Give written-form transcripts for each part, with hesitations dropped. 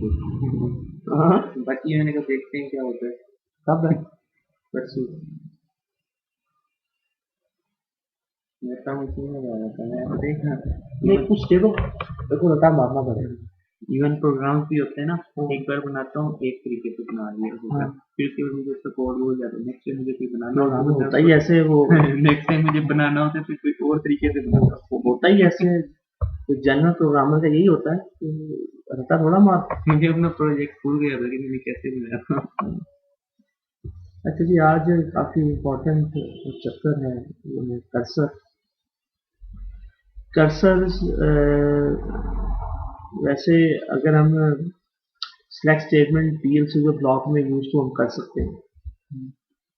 हाँ बाकी मैंने कहा देखते हैं क्या होता है। कब है? परसों मेरा मुझे नहीं लगा रहा था, मैं देखना नहीं कुछ दे दो, देखो रटा मारना पड़ेगा। इवन प्रोग्राम भी होते हैं ना, एक बार बनाता हूँ एक तरीके से बना लिया होगा, हाँ। फिर उसके बाद मुझे उसका कोड भूल जाता है, नेक्स्ट टाइम मुझे कोई बनाना प्रोग्राम होता होता ही ऐसे वो है नेक्स्ट टाइम मुझे बनाना होता है फिर कोई और तरीके से बनाता हूँ। वो होता ही ऐसे है। तो जनरल प्रोग्रामर का यही होता है कि रटा थोड़ा मार। मुझे अपना प्रोजेक्ट भूल गया था कि मैंने कैसे बनाया। अच्छा जी, आज काफी इम्पोर्टेंट चैप्टर है ये कर्सर। कर्सर वैसे अगर हम सिलेक्ट स्टेटमेंट पीएलसी के ब्लॉक में यूज तो हम कर सकते हैं,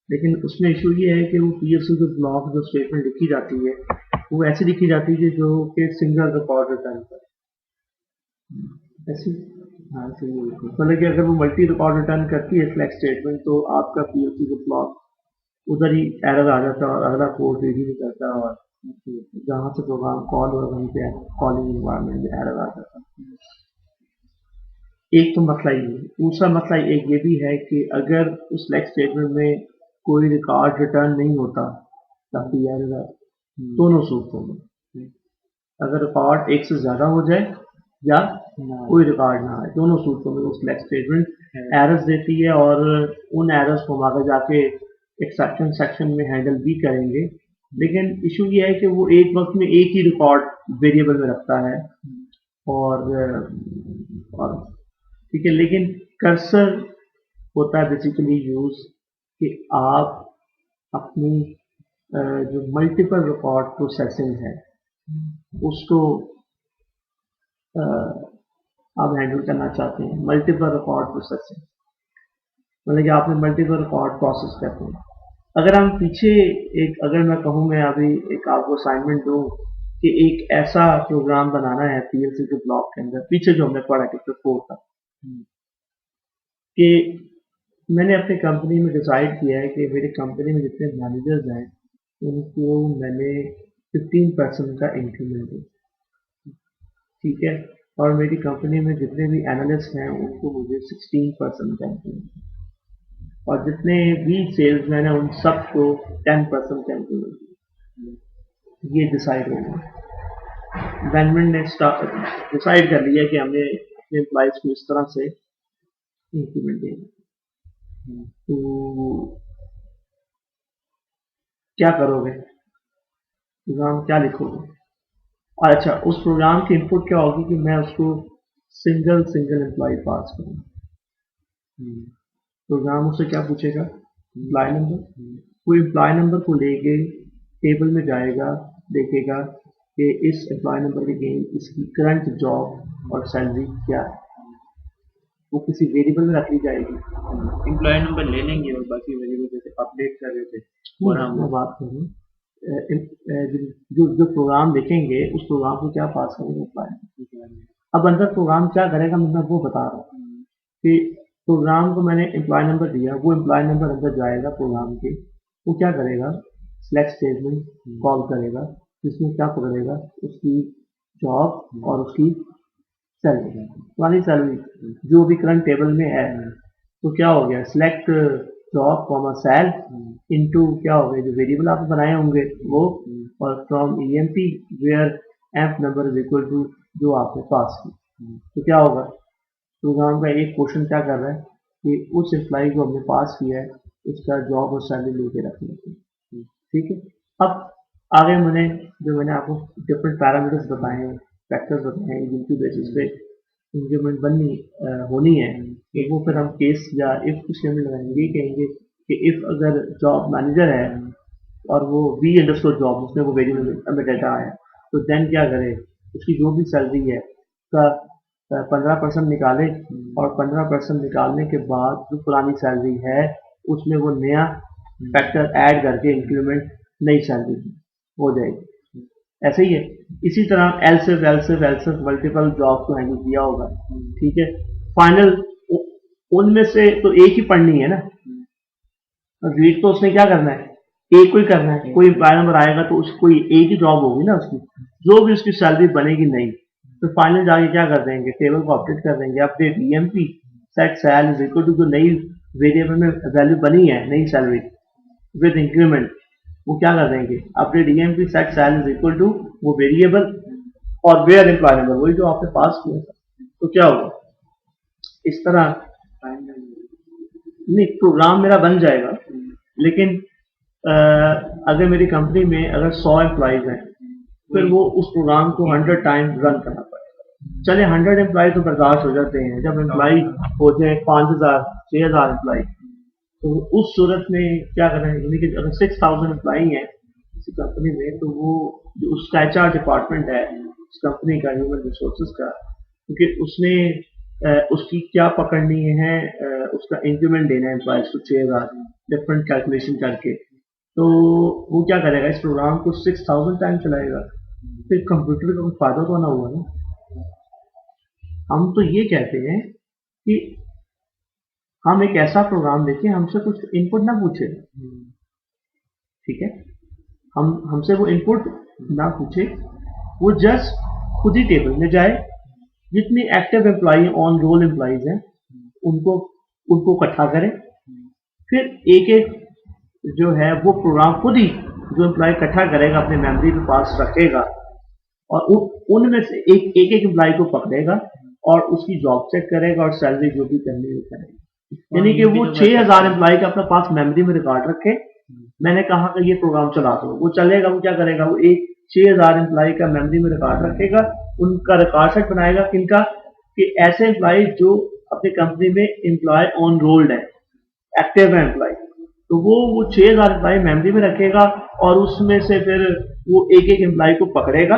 लेकिन उसमें इशू ये है कि वो पीएलसी के ब्लॉक जो स्टेटमेंट लिखी जाती है वो ऐसी लिखी जाती है जो कि सिंगल रिकॉर्ड रिटर्न कर ऐसी। हाँ सही है बिल्कुल। मतलब कि अगर वो मल्टी रिकॉर्ड रिटर्न करती है सिलेक्ट स्टेटमेंट तो आपका पीएलसी का ब्लॉक उधर ही एरर आ जाता है और अगला कोड रीड ही नहीं करता, और जहाँ से प्रोग्राम कॉल हो वहीं पे कॉलिंग इन्वायरमेंट में एरर आ जाता है। एक तो मसला ये है, दूसरा मसला एक ये भी है कि अगर उस सिलेक्ट स्टेटमेंट में कोई रिकॉर्ड रिटर्न नहीं होता काफी एरर दोनों सूरतों में, अगर रिकॉर्ड एक से ज्यादा हो जाए या कोई रिकॉर्ड ना आए, दोनों सूरतों में वो सिलेक्ट स्टेटमेंट एरर्स देती है, और उन एरर्स को हम आगे जाके एक्सेप्शन सेक्शन में हैंडल भी करेंगे। लेकिन इशू ये है कि वो एक वक्त में एक ही रिकॉर्ड वेरिएबल में रखता है, और ठीक है, लेकिन कर्सर होता है बेसिकली यूज कि आप अपनी जो मल्टीपल रिकॉर्ड प्रोसेसिंग है उसको आप हैंडल करना चाहते हैं। मल्टीपल रिकॉर्ड प्रोसेसिंग मतलब कि आपने मल्टीपल रिकॉर्ड प्रोसेस करते हैं। अगर हम पीछे अगर मैं कहूँ, मैं अभी एक आपको असाइनमेंट दूँ कि एक ऐसा प्रोग्राम बनाना है पीएलसी के ब्लॉक के अंदर, पीछे जो हमने पढ़ा चैप्टर 4 था, कि मैंने अपनी कंपनी में डिसाइड किया है कि मेरी कंपनी में जितने मैनेजर्स हैं उनको मैंने 15% का इंक्रीमेंट दूँ, ठीक है, और मेरी कंपनी में जितने भी एनालिस्ट हैं उनको मुझे 16% का इंक्रीमेंट, और जितने भी सेल्समैन हैं उन सबको 10% का इंक्रीमेंट। ये डिसाइड हो गया, मैनेजमेंट ने डिसाइड कर लिया कि हमें अपने एम्प्लॉइज को इस तरह से इंक्रीमेंट देना। तो क्या करोगे, प्रोग्राम क्या लिखोगे? और अच्छा, उस प्रोग्राम की इनपुट क्या होगी कि मैं उसको सिंगल एम्प्लॉय पास करूँ। प्रोग्राम उससे क्या पूछेगा, एम्प्लॉय नंबर, वो एम्प्लॉय नंबर को लेके टेबल में जाएगा, देखेगा कि इस एम्प्लॉय नंबर के गेन इसकी करंट जॉब और सैलरी क्या है, वो किसी वेरिएबल में रख ली जाएगी। एम्प्लॉय नंबर ले लेंगे और बाकी वेरिएबल जैसे अपडेट कर रहे थे और हम मैं बात करूँ जो प्रोग्राम लिखेंगे उस प्रोग्राम को क्या पास करेंगे एम्प्लॉय। अब अंदर प्रोग्राम क्या करेगा मैं वो बता रहा हूँ कि प्रोग्राम को मैंने एम्प्लॉय नंबर दिया, वो एम्प्लॉय नंबर अंदर जाएगा प्रोग्राम के, वो क्या करेगा, सिलेक्ट स्टेटमेंट कॉल करेगा जिसमें क्या पकड़ेगा उसकी जॉब और उसकी सैलरी, वाली सैलरी जो भी करंट टेबल में है। तो क्या हो गया, select job comma sal into क्या हो गया, जो वेरिएबल आप बनाए होंगे वो, और from EMP where emp number is equal to जो आपने पास की। तो क्या होगा, प्रोग्राम का एक क्वेश्चन क्या कर रहा है कि उस एम्प्लॉय को हमने पास किया है उसका जॉब और सैलरी लेके रखने के, ठीक है। अब आगे मैंने आपको डिफरेंट पैरामीटर्स बताए हैं, फैक्टर्स बताए हैं जिनकी बेसिस पे इंक्रीमेंट होनी है, तो वो फिर हम केस या इफ की स्टेटमेंट लगाएंगे, कहेंगे कि इफ अगर जॉब मैनेजर है और वो वी अंडरस्कोर जॉब उसमें वो वेरिएबल में डाटा आया, तो देन क्या करे, उसकी जो भी सैलरी है उसका 15% निकाले, और 15% निकालने के बाद जो पुरानी सैलरी है उसमें वो नया फैक्टर ऐड करके इंक्रीमेंट नई सैलरी हो जाएगी। ऐसे ही है, इसी तरह एलसिफ मल्टीपल जॉब को हैंडल किया होगा, ठीक है। फाइनल उनमें से तो एक ही पढ़नी है ना, रीड तो उसने क्या करना है, एक को ही करना है। कोई एम्प्लॉय नंबर आएगा तो उसको एक ही जॉब होगी ना उसकी, जो भी उसकी सैलरी बनेगी नहीं, फिर फाइनल जाके क्या कर देंगे, टेबल को अपडेट कर देंगे, update EMP set sal is equal to जो नई वेरिएबल में वैल्यू बनी है, नई सैलरी विद इंक्रीमेंट, वो क्या कर देंगे, update EMP set sal is equal to वो वेरिएबल और वेयर एम्प्लॉय नंबर, वही जो आपने पास किया था। तो क्या होगा, इस तरह नहीं प्रोग्राम मेरा बन जाएगा, लेकिन अगर मेरी कंपनी में अगर 100 एम्प्लॉइज हैं, फिर वो उस प्रोग्राम को 100 टाइम रन करना पड़ेगा। चले 100 एम्प्लॉय तो बर्दाश्त हो जाते हैं, जब एम्प्लॉय हो जाए 5000 6000 एम्प्लॉय, तो उस सूरत में क्या करना है, यानी कि अगर 6000 एम्प्लॉय हैं किसी कंपनी में, तो वो जो उसका एचआर डिपार्टमेंट है उस कंपनी का, ह्यूमन रिसोर्सेज का, क्योंकि उसने उसकी क्या पकड़नी है, उसका इंक्रीमेंट देना है एम्प्लॉयज को 6000 डिफरेंट कैलकुलेशन करके, तो वो क्या करेगा, इस प्रोग्राम को 6000 टाइम चलाएगा। फिर कंप्यूटर का कुछ फायदा तो ना हुआ ना। हम तो ये कहते हैं कि हम एक ऐसा प्रोग्राम देखें, हमसे कुछ इनपुट ना पूछे, ठीक है, हमसे वो इनपुट ना पूछे, वो जस्ट खुद ही टेबल में जाए, जितनी active employee on roll employees हैं उनको इकट्ठा करें, फिर एक एक जो है वो प्रोग्राम खुद ही जो एम्प्लॉय इकट्ठा करेगा अपने मेमोरी में पास रखेगा, और उनमें से एक एक एम्प्लॉय को पकड़ेगा और उसकी जॉब चेक करेगा और सैलरी जो भी करनी है करेगा। यानी कि वो 6000 एम्प्लॉय का अपने पास मेमोरी में रिकॉर्ड रखे, मैंने कहा कि ये प्रोग्राम चला दो, वो चलेगा, वो क्या करेगा, वो एक 6000 एम्प्लॉय का मेमोरी में रिकॉर्ड रखेगा, उनका रिकॉर्ड सेट बनाएगा, किनका, कि ऐसे एम्प्लॉय जो अपनी कंपनी में एम्प्लॉय ऑन रोल्ड है, एक्टिव है एम्प्लॉय, तो वो 6000 एम्प्लॉय मेमोरी में रखेगा, और उसमें से फिर वो एक एक एम्प्लॉय को पकड़ेगा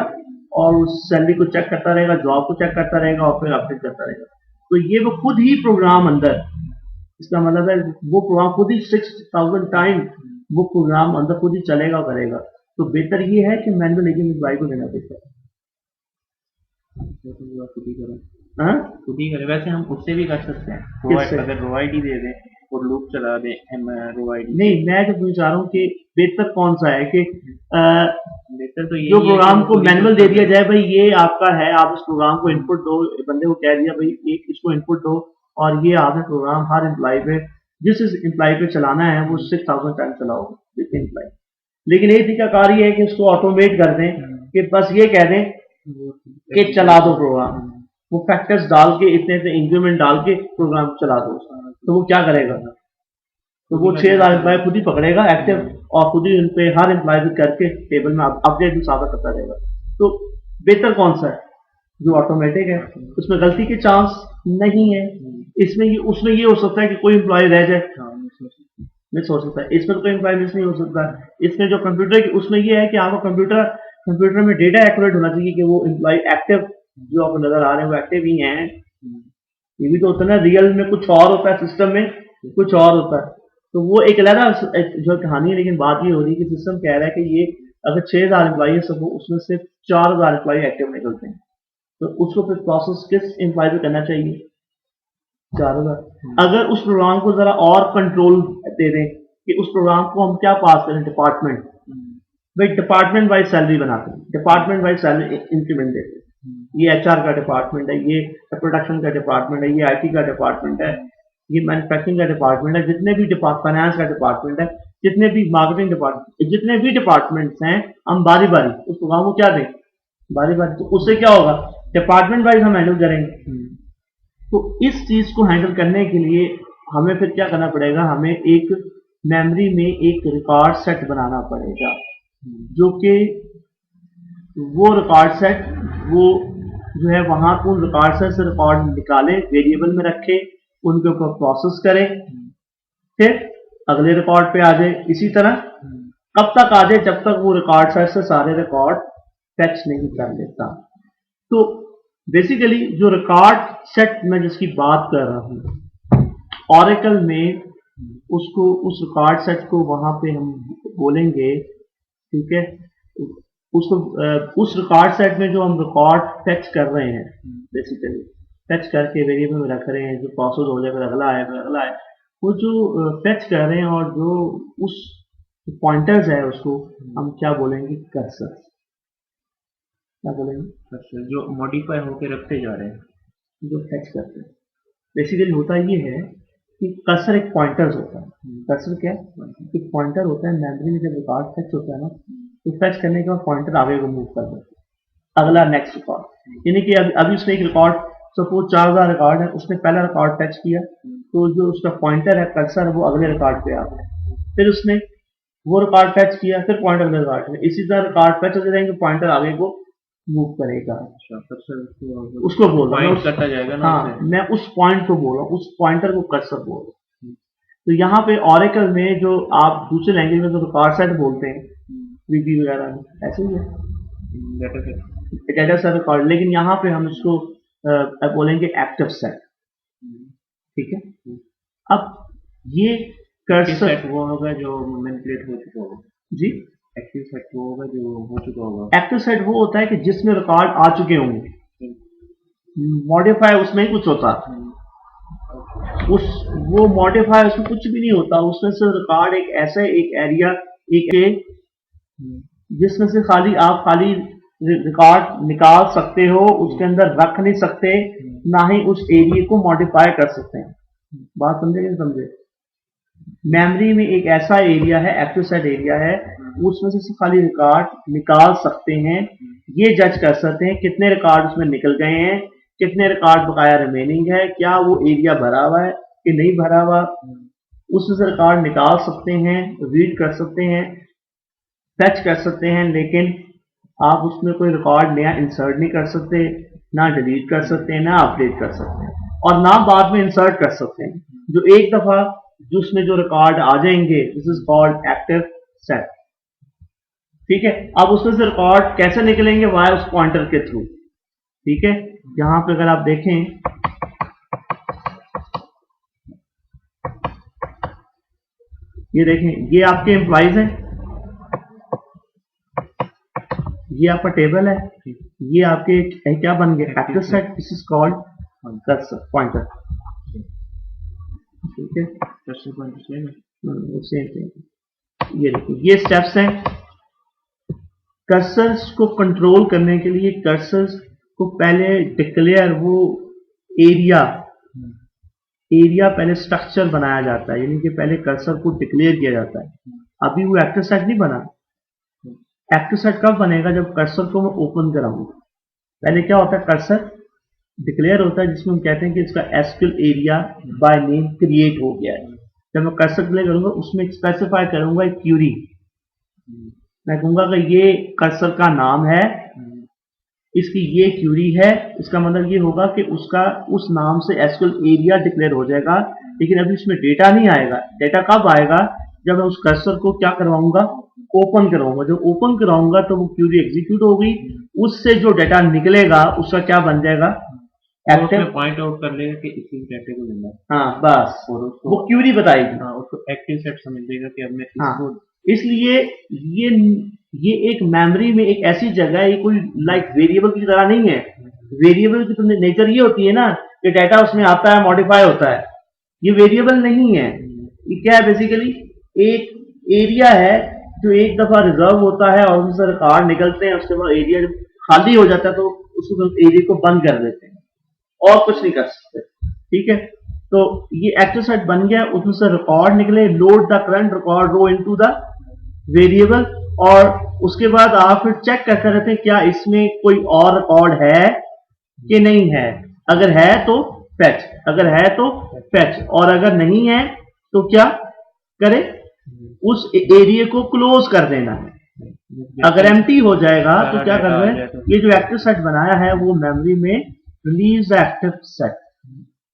और उस सैलरी को चेक करता रहेगा, जॉब को चेक करता रहेगा और फिर अपडेट करता रहेगा। तो ये वो खुद ही प्रोग्राम अंदर, इसका मतलब है वो प्रोग्राम खुद ही 6000 टाइम वो प्रोग्राम अंदर खुद ही चलेगा और करेगा। तो बेहतर ये है कि मैनुअल एक एम्प्लॉय को देना बेहतर है। खुद ही करें, वैसे हम उससे भी कर सकते हैं, अगर रो आईडी दे दें और लूप चला दें रो आईडी। नहीं, मैं जो पूछ रहा हूँ कि बेहतर कौन सा है, कि बेहतर तो जो प्रोग्राम को मैनुअल दे दिया जाए, भाई ये आपका है, आप इस प्रोग्राम को इनपुट दो, बंदे को कह दिया भाई एक इसको इनपुट दो, और ये आपने प्रोग्राम हर एम्प्लॉय पे जिस एम्प्लॉय पे चलाना है वो 6000 टाइम चलाओगे एम्प्लॉय। लेकिन एक तरीकाकार ये है कि उसको ऑटोमेट कर दें, कि बस ये कह दें कि चला दो प्रोग्राम, वो फैक्टर्स डाल के इतने इतने इंक्रीमेंट डाल के प्रोग्राम चला दो, तो वो क्या करेगा, तो वो 6000 एम्प्लॉय खुद ही पकड़ेगा एक्टिव, और खुद ही उनपे हर एम्प्लॉय को करके टेबल में अपडेट भी सादा करता रहेगा। तो बेहतर कौन सा है, जो ऑटोमेटिक है, उसमें गलती के चांस नहीं है, उसमें ये हो सकता है कि कोई एम्प्लॉय रह जाए, मिस हो सकता है, इसमें तो कोई एम्प्लॉय मिस नहीं हो सकता। इसमें जो कंप्यूटर, उसमें ये है कि आपका कंप्यूटर में डेटा एक्यूरेट होना चाहिए कि वो एम्प्लॉय एक्टिव जो आपको नजर आ रहे हैं वो एक्टिव ही हैं। ये भी तो होता है ना, रियल में कुछ और होता है, सिस्टम में कुछ और होता है, तो वो एक अलग जो कहानी है। लेकिन बात ये हो रही है कि सिस्टम कह रहा है कि ये अगर 6000 एम्प्लॉय है, सब उसमें से 4000 एम्प्लॉय एक्टिव निकलते हैं, तो उसको फिर प्रोसेस किस एम्प्लॉय पे करना चाहिए, 4000। अगर उस प्रोग्राम को जरा और कंट्रोल दे दें कि उस प्रोग्राम को हम क्या पास करें, डिपार्टमेंट, भाई डिपार्टमेंट वाइज सैलरी बनाते हैं, डिपार्टमेंट वाइज सैलरी इंक्रीमेंट देते हैं, ये एचआर का डिपार्टमेंट है, ये प्रोडक्शन का डिपार्टमेंट है, ये आईटी का डिपार्टमेंट है, ये मैन्युफैक्चरिंग का डिपार्टमेंट है, जितने भी फाइनेंस का डिपार्टमेंट है, जितने भी मार्केटिंग डिपार्टमेंट, जितने भी डिपार्टमेंट्स हैं, हम बारी बारी उस प्रोग्राम को क्या दें, बारी बारी, तो उससे क्या होगा, डिपार्टमेंट वाइज हम हैंडल करेंगे। तो इस चीज को हैंडल करने के लिए हमें फिर क्या करना पड़ेगा, हमें एक मेमोरी में एक रिकॉर्ड सेट बनाना पड़ेगा, जो कि वो रिकॉर्ड सेट वो जो है वहां उन रिकॉर्ड सेट से रिकॉर्ड निकाले, वेरिएबल में रखे, उनके ऊपर प्रोसेस करें, फिर अगले रिकॉर्ड पे आ जाए। इसी तरह कब तक आ जाए, जब तक वो रिकॉर्ड सेट से सारे रिकॉर्ड फैच नहीं कर लेता। तो बेसिकली जो रिकॉर्ड सेट मैं जिसकी बात कर रहा हूं, ऑरेकल में उसको उस रिकॉर्ड सेट को वहां पे हम बोलेंगे, ठीक है, उसको उस रिकॉर्ड सेट में जो हम रिकॉर्ड फेच कर रहे हैं, बेसिकली फेच करके वेरिएबल में रख रहे हैं, जो प्रोसेस हो जाए फिर अगला आए फिर अगला आए, वो जो फेच कर रहे हैं और जो उस पॉइंटर्स है उसको हम क्या बोलेंगे, कर्सर। क्या बोलेंगे? कर्सर जो मॉडिफाई होके रखते जा रहे हैं। जो फेच करते हैं, बेसिकली होता ये है कि कर्सर एक पॉइंटर होता है। कर्सर क्या है? एक पॉइंटर होता है। मेमोरी में जब रिकॉर्ड फेच होता है ना, तो फेच करने के बाद पॉइंटर आगे को मूव कर देता है, अगला नेक्स्ट रिकॉर्ड। यानी कि अभी उसने एक रिकॉर्ड, सपोज 4000 रिकॉर्ड है, उसने पहला रिकॉर्ड फेच किया, तो जो उसका पॉइंटर है, कर्सर है, वो अगले रिकॉर्ड पे आ गया। फिर उसने वो रिकॉर्ड फेच किया, फिर पॉइंटर अगले रिकॉर्ड में, इसी तरह रिकॉर्ड फेच होते रहेंगे, पॉइंटर आगे को मूव करेगा। अच्छा, कर्सर उसको बोल रहा हूँ, पॉइंट करता जाएगा ना हाँ, उसे। मैं उस पॉइंट को बोल रहा हूँ, उस पॉइंटर को कर्सर बोल रहा हूँ। तो यहाँ पे ऑरेकल में जो आप दूसरे लैंग्वेज में तो रिकॉर्ड सेट बोलते हैं, वीबी वगैरह में ऐसे ही है, डेटा सेट रिकॉर्ड, लेकिन यहाँ पे हम इसको बोलेंगे एक्टिव सेट। ठीक है। अब ये कर्सर सेट वो होगा जो मैनिपुलेट हो चुका होगा। जी, एक्टिव सेट वो होगा जो हो चुका होगा। एक्टिव सेट वो होता है कि जिसमें रिकॉर्ड आ चुके होंगे, मॉडिफाई उसमें ही कुछ होता है, उस वो मॉडिफाई उसमें कुछ भी नहीं होता, उसमें से रिकॉर्ड एक ऐसा एक एरिया, एक जिसमें से खाली रिकॉर्ड निकाल सकते हो, उसके अंदर रख नहीं सकते, ना ही उस एरिया को मॉडिफाई कर सकते हैं। बात समझे कि नहीं समझे? मेमोरी में एक ऐसा एरिया है, एक्टिव सेट एरिया है, उसमें से खाली रिकॉर्ड निकाल सकते हैं, ये जज कर सकते हैं कितने रिकॉर्ड उसमें निकल गए हैं, कितने रिकॉर्ड बकाया रिमेनिंग है, क्या वो एरिया भरा हुआ है कि नहीं भरा हुआ, उसमें से रिकॉर्ड निकाल सकते हैं, रीड कर सकते हैं, फेच कर सकते हैं, लेकिन आप उसमें कोई रिकॉर्ड नया इंसर्ट नहीं कर सकते, ना डिलीट कर सकते हैं, ना अपडेट कर सकते हैं, और ना बाद में इंसर्ट कर सकते हैं। जो एक दफा जो उसमें जो रिकॉर्ड आ जाएंगे, this is called active set. ठीक है। अब उसमें से रिकॉर्ड कैसे निकलेंगे? वाया उस पॉइंटर के थ्रू। ठीक है। यहां पे अगर आप देखें, ये देखें, ये आपके एम्प्लॉइज हैं, ये आपका टेबल है, ये आपके क्या बन गए? Active set. This is called cursor pointer. ठीक है। Cursor pointer same thing. ये देखो, ये स्टेप्स हैं कर्सर्स को कंट्रोल करने के लिए। कर्सर्स को पहले डिक्लेयर, वो एरिया पहले स्ट्रक्चर बनाया जाता है, यानी कि पहले कर्सर को डिक्लेयर किया जाता है। अभी वो एक्टिव सेट नहीं बना। एक्टिव सेट कब बनेगा? जब कर्सर को मैं ओपन कराऊंगा। पहले क्या होता है? कर्सर डिक्लेयर होता है, जिसमें हम कहते हैं कि इसका SQL area by name create हो गया है। जब मैं कर्सर डिक्लेयर करूंगा, उसमें स्पेसिफाई करूंगा एक क्यूरी। मैं कहूंगा कि ये कर्सर का नाम है, इसकी ये क्यूरी है। इसका मतलब ये होगा कि उसका उस नाम से एसक्यूएल एरिया डिक्लेयर हो जाएगा, लेकिन अभी उसमें डेटा नहीं आएगा। डेटा कब आएगा? जब मैं उस कर्सर को क्या करवाऊंगा? ओपन कराऊंगा। जब ओपन कराऊंगा तो वो क्यूरी एग्जीक्यूट होगी, उससे जो डेटा निकलेगा उसका क्या बन जाएगा? एक्टिव। पॉइंट आउट कर लेगा कि इसी डेटा को लेना है। हाँ, बस वो क्यूरी बताएगी। हाँ, उसको एक्टिव सेट समझ लेगा कि अब मैं इसको। इसलिए ये एक मेमोरी में एक ऐसी जगह है, ये कोई लाइक वेरिएबल की तरह नहीं है। वेरिएबल की तो नेचर ये होती है ना कि डेटा उसमें आता है, मॉडिफाई होता है। ये वेरिएबल नहीं है। ये क्या है? बेसिकली एक एरिया है जो एक दफा रिजर्व होता है और उससे रिकॉर्ड निकलते हैं, उसके बाद एरिया जब खाली हो जाता है तो उसको एरिया को बंद कर देते हैं, और कुछ नहीं कर सकते। ठीक है। तो ये एक्टिव सेट बन गया, उसमें से रिकॉर्ड निकले, load the current record row into the variable, और उसके बाद आप फिर चेक करते रहते हैं क्या इसमें कोई और रिकॉर्ड है कि नहीं है। अगर है तो फेच, अगर है तो फेच, और अगर नहीं है तो क्या करे? उस एरिया को क्लोज कर देना है। अगर एम्प्टी हो जाएगा तो क्या करना है? ये जो एक्टिव सेट बनाया है वो मेमोरी में रिलीज एक्टिव सेट।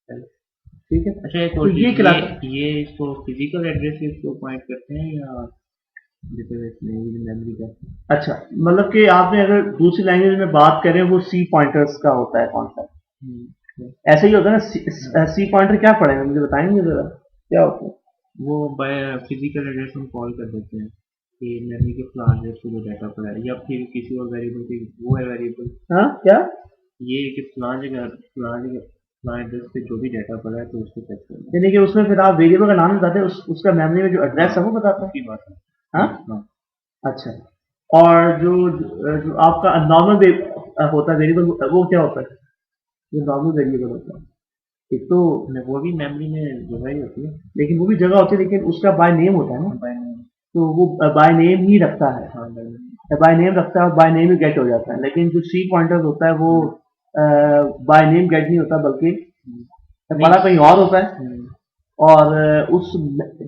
ठीक है। अच्छा, तो ये इसको फिजिकल एड्रेस से इसको पॉइंट करते हैं या डेटाबेस में मेमोरी का? अच्छा, मतलब कि आपने अगर दूसरी लैंग्वेज में बात करें, वो सी पॉइंटर्स का होता है कॉन्सेप्ट। ऐसे ही होता है ना। सी पॉइंटर क्या पड़ेगा, मुझे बताएंगे जरा क्या होता है? वो बाय फिजिकल एड्रेस हम कॉल कर देते हैं कि मेमोरी के फलां एड्रेस पे जो डाटा पड़ा है, या फिर किसी और वेरिएबल की वो है वेरिएबल। हाँ, क्या ये कि फलां एड्रेस पे जो भी डाटा पड़ा है तो उसको चेक करना है। यानी कि उसमें फिर आप वेरिएबल का नाम बताते हैं, उसका मेमोरी में जो एड्रेस है वो बताते हैं। की बात है। हाँ, हाँ। अच्छा। और जो आपका नॉर्मल होता है वेरिएबल, वो क्या होता है? जो नॉर्मल वेरिएबल होता है, एक तो वो भी मेमोरी में जगह ही होती है, लेकिन वो भी जगह होती है, लेकिन उसका बाय नेम होता है ना, बाय नेम। तो वो बाय नेम ही रखता है, हाँ बाय नेम। बाय नेम रखता है और बाय नेम ही गेट हो जाता है। लेकिन जो सी पॉइंटर होता है वो बाय नेम गेट नहीं होता, बल्कि पड़ा कहीं और होता है, और उस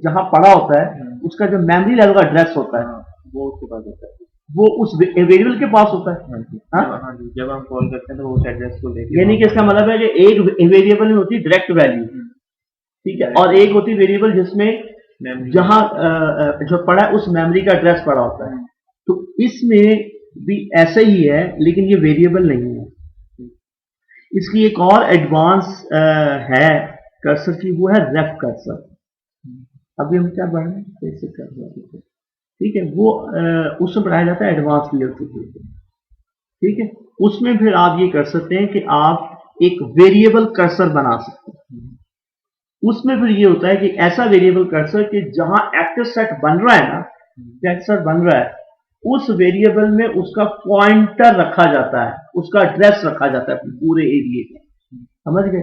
जहाँ पड़ा होता है उसका जो मेमोरी लेवल का एड्रेस होता है वो उसके पास होता है, वो उस वेरिएबल के पास होता है। हाँ जी। हाँ? हाँ जी, जब हम कॉल करते हैं तो वो उस एड्रेस को लेके, यानी कि इसका मतलब है कि एक वेरिएबल में होती है डायरेक्ट वैल्यू, ठीक है, और एक होती है वेरिएबल जिसमें जहां जो पड़ा है उस मेमोरी का एड्रेस पड़ा होता है। तो इसमें भी ऐसे ही है, लेकिन ये वेरिएबल नहीं है। इसकी एक और एडवांस है कर्सर की, वो है रेफ कर्सर। अभी हम क्या पढ़ रहे हैं, बेसिक कर्सर, ठीक है, वो उसमें पढ़ाया जाता है एडवांस लेयर के ऊपर, ठीक है। उसमें फिर आप ये कर सकते हैं कि आप एक वेरिएबल कर्सर बना सकते हैं। उसमें फिर ये होता है कि ऐसा वेरिएबल कर्सर कि जहां एक्टिव सेट बन रहा है ना, कर्सर बन रहा है, उस वेरिएबल में उसका पॉइंटर रखा जाता है, उसका एड्रेस रखा जाता है पूरे एरिया का। समझ गए